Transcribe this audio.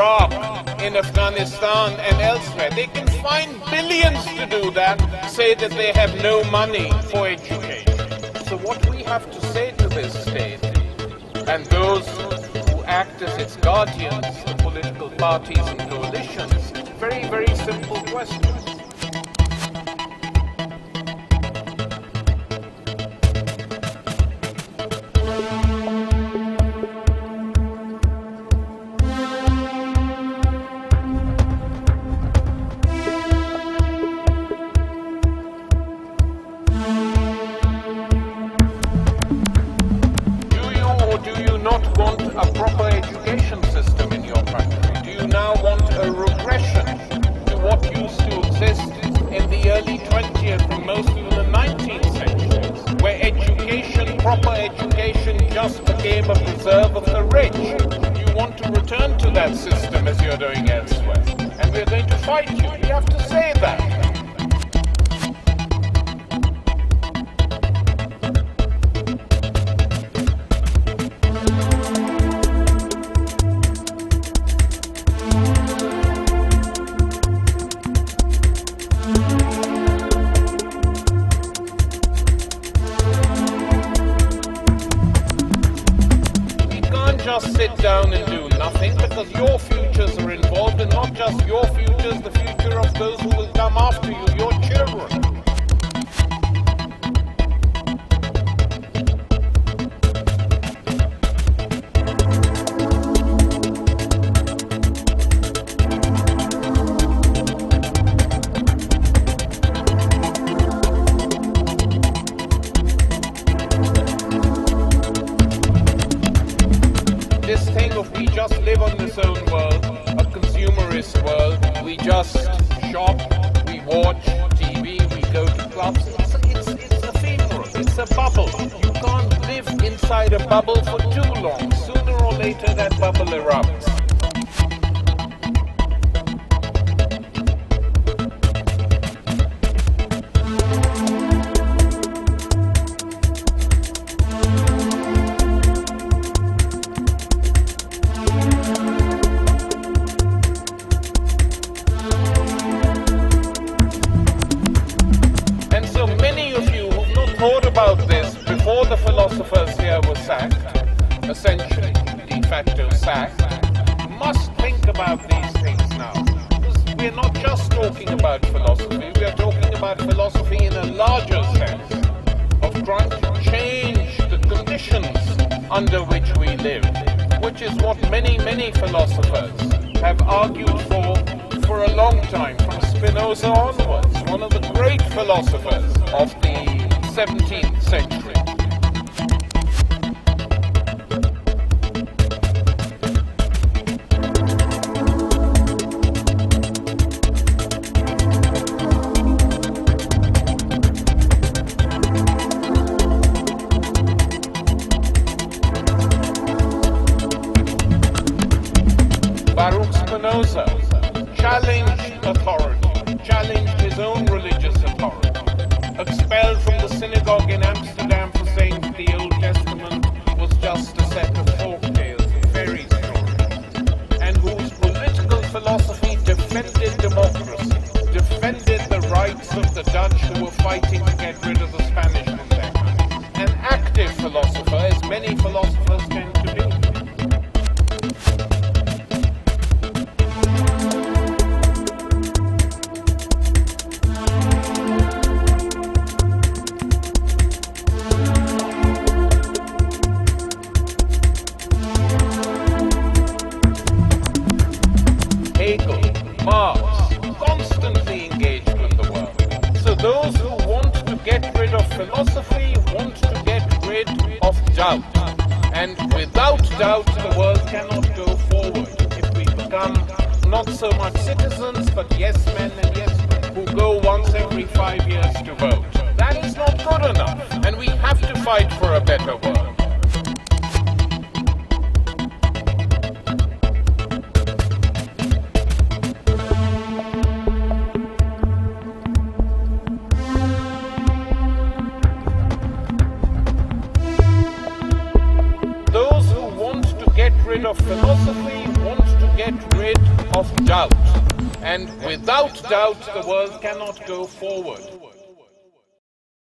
Iraq, in Afghanistan and elsewhere. They can find billions to do that, say that they have no money for education. So what we have to say to this state, and those who act as its guardians, the political parties and coalitions, very, very simple question. A proper education system in your country? Do you now want a regression to what used to exist in the early 20th and most of the 19th centuries, where education, proper education, just became a preserve of the rich? You want to return to that system as you're doing elsewhere, and we're going to fight you. You have to say that. Just sit down and do nothing, because your futures are involved, and not just your futures, the future of those who will come after you, your children. This thing of we just live on this own world, a consumerist world, we just shop, we watch TV, we go to clubs, it's ephemeral, it's a bubble. You can't live inside a bubble for too long. Sooner or later that bubble erupts. Thought about this before the philosophers here were sacked, essentially, de facto sacked, must think about these things now. Because we're not just talking about philosophy, we are talking about philosophy in a larger sense of trying to change the conditions under which we live, which is what many, many philosophers have argued for a long time, from Spinoza onwards, one of the great philosophers of the 17th century. Baruch Spinoza challenged authority, challenged his own religious authority, expelled from the synagogue in Amsterdam for saying that the Old Testament was just a set of folk tales, fairy stories, and whose political philosophy defended democracy, defended the rights of the Dutch who were fighting to get rid of the Spanish from their country. An active philosopher, as many philosophers tend to be. Marx, constantly engaged with the world. So those who want to get rid of philosophy want to get rid of doubt. And without doubt, the world cannot go forward if we become not so much citizens, but yes men and yes women who go once every 5 years to vote. That is not good enough, and we have to fight for a better world. Of philosophy wants to get rid of doubt. And without doubt, the world cannot go forward.